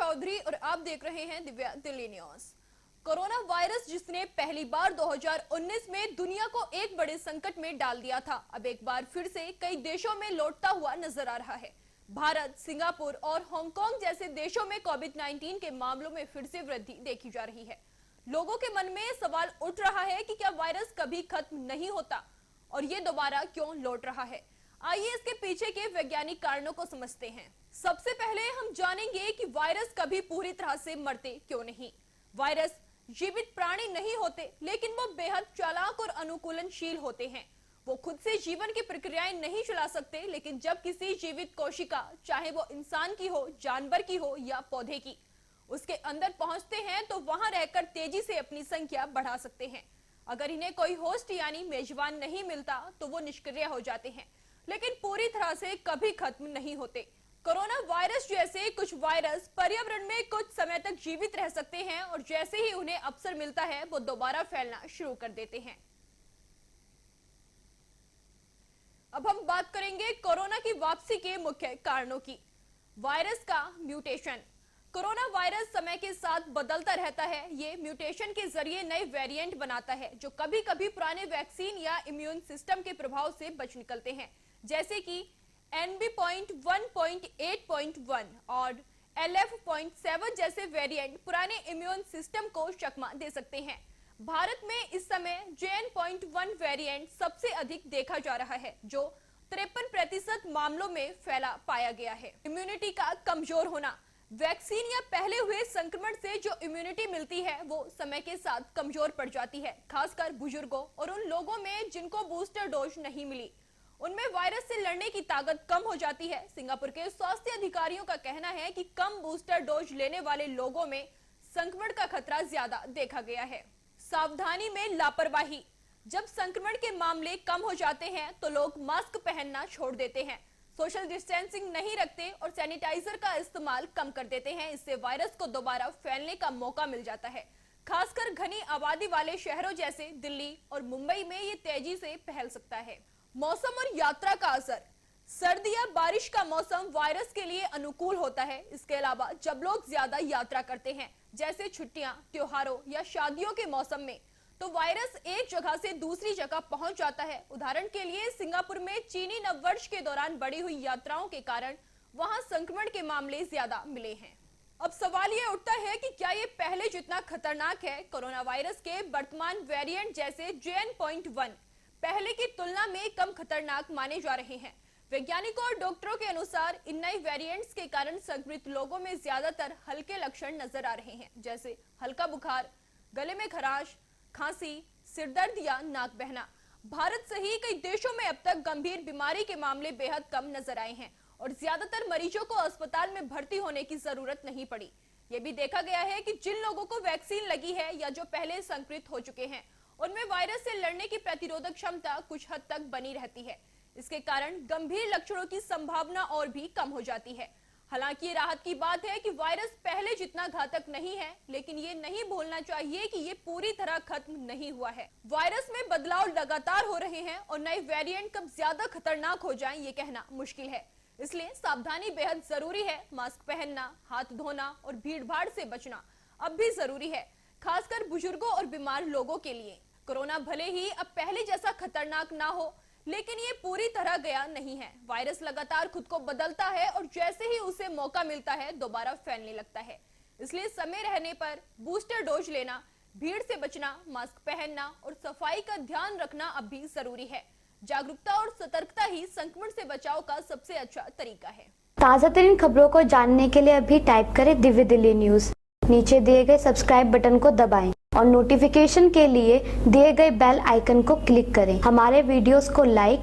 चौधरी और आप देख रहे हैं Divya Delhi news. Corona virus जिसने पहली बार 2019 में दुनिया को एक बड़े संकट में डाल दिया था, अब एक बार फिर से कई देशों में लौटता हुआ नजर आ रहा है। भारत, सिंगापुर और हांगकांग जैसे देशों में कोविड-19 के मामलों में फिर से वृद्धि देखी जा रही है। लोगों के मन में सवाल उठ रहा है कि क्या वायरस कभी खत्म नहीं होता और ये दोबारा क्यों लौट रहा है। आइए इसके पीछे के वैज्ञानिक कारणों को समझते हैं। सबसे पहले हम जानेंगे कि वायरस कभी पूरी तरह से मरते क्यों नहीं। वायरस जीवित प्राणी नहीं होते, लेकिन वो बेहद चालाक और अनुकूलनशील होते हैं। वो खुद से जीवन की प्रक्रियाएं नहीं चला सकते, लेकिन जब किसी जीवित कोशिका, चाहे वो इंसान की हो, जानवर की हो या पौधे की, उसके अंदर पहुंचते हैं तो वहां रहकर तेजी से अपनी संख्या बढ़ा सकते हैं। अगर इन्हें कोई होस्ट यानी मेजबान नहीं मिलता तो वो निष्क्रिय हो जाते हैं, लेकिन पूरी तरह से कभी खत्म नहीं होते। कोरोना वायरस जैसे कुछ वायरस पर्यावरण में कुछ समय तक जीवित रह सकते हैं और जैसे ही उन्हें अवसर मिलता है वो दोबारा फैलना शुरू कर देते हैं। अब हम बात करेंगे कोरोना की वापसी के मुख्य कारणों की। वायरस का म्यूटेशन। कोरोना वायरस समय के साथ बदलता रहता है। ये म्यूटेशन के जरिए नए वेरिएंट बनाता है जो कभी-कभी पुराने वैक्सीन या इम्यून सिस्टम के प्रभाव से बच निकलते हैं, जैसे कि NB.1.8.1 और LF.7 जैसे वेरिएंट पुराने इम्यून सिस्टम को चकमा दे सकते हैं। भारत में इस समय JN.1 वेरिएंट सबसे अधिक देखा जा रहा है, जो 53% मामलों में फैला पाया गया है। इम्यूनिटी का कमजोर होना। वैक्सीन या पहले हुए संक्रमण से जो इम्यूनिटी मिलती है वो समय के साथ कमजोर पड़ जाती है, खासकर बुजुर्गों और उन लोगों में जिनको बूस्टर डोज नहीं मिली। उनमें वायरस से लड़ने की ताकत कम हो जाती है। सिंगापुर के स्वास्थ्य अधिकारियों का कहना है कि कम बूस्टर डोज लेने वाले लोगों में संक्रमण का खतरा ज्यादा देखा गया है। सावधानी में लापरवाही। जब संक्रमण के मामले कम हो जाते हैं तो लोग मास्क पहनना छोड़ देते हैं, सोशल डिस्टेंसिंग नहीं रखते और सैनिटाइजर का इस्तेमाल कम कर देते हैं। इससे वायरस को दोबारा फैलने का मौका मिल जाता है। खासकर घनी आबादी वाले शहरों जैसे दिल्ली और मुंबई में ये तेजी से फैल सकता है। मौसम और यात्रा का असर। सर्दी या बारिश का मौसम वायरस के लिए अनुकूल होता है। इसके अलावा जब लोग ज्यादा यात्रा करते हैं, जैसे छुट्टियां, त्योहारों या शादियों के मौसम में, तो वायरस एक जगह से दूसरी जगह पहुंच जाता है। उदाहरण के लिए सिंगापुर में चीनी नववर्ष के दौरान बढ़ी हुई यात्राओं के कारण वहां संक्रमण के मामले ज्यादा मिले हैं। अब सवाल ये उठता है कि क्या ये पहले जितना खतरनाक है। कोरोना वायरस के वर्तमान वेरिएंट जैसे JN.1 पहले की तुलना में कम खतरनाक माने जा रहे हैं। वैज्ञानिकों और डॉक्टरों के अनुसार इन नए वेरिएंट्स के कारण संक्रमित लोगों में ज्यादातर हल्के लक्षण नजर आ रहे हैं, जैसे हल्का बुखार, गले में खराश, खांसी, सिरदर्द या नाक बहना। भारत सहित कई देशों में अब तक गंभीर बीमारी के मामले बेहद कम नजर आए हैं और ज्यादातर मरीजों को अस्पताल में भर्ती होने की जरूरत नहीं पड़ी। ये भी देखा गया है कि जिन लोगों को वैक्सीन लगी है या जो पहले संक्रमित हो चुके हैं, उनमें वायरस से लड़ने की प्रतिरोधक क्षमता कुछ हद तक बनी रहती है। इसके कारण गंभीर लक्षणों की संभावना और भी कम हो जाती है। हालांकि ये राहत की बात है कि वायरस पहले जितना घातक नहीं है, लेकिन ये नहीं भूलना चाहिए कि ये पूरी तरह खत्म नहीं हुआ है। वायरस में बदलाव लगातार हो रहे हैं और नए वेरिएंट कब ज्यादा खतरनाक हो जाएं, ये कहना मुश्किल है। इसलिए सावधानी बेहद जरूरी है। मास्क पहनना, हाथ धोना और भीड़-भाड़ से बचना अब भी जरूरी है, खासकर बुजुर्गों और बीमार लोगों के लिए। कोरोना भले ही अब पहले जैसा खतरनाक ना हो, लेकिन ये पूरी तरह गया नहीं है। वायरस लगातार खुद को बदलता है और जैसे ही उसे मौका मिलता है दोबारा फैलने लगता है। इसलिए समय रहने पर बूस्टर डोज लेना, भीड़ से बचना, मास्क पहनना और सफाई का ध्यान रखना अब भी जरूरी है। जागरूकता और सतर्कता ही संक्रमण से बचाव का सबसे अच्छा तरीका है। ताजा तरीन खबरों को जानने के लिए अभी टाइप करें दिव्य दिल्ली न्यूज। नीचे दिए गए सब्सक्राइब बटन को दबाएं और नोटिफिकेशन के लिए दिए गए बेल आइकन को क्लिक करें। हमारे वीडियोस को लाइक,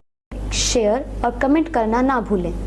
शेयर और कमेंट करना ना भूलें।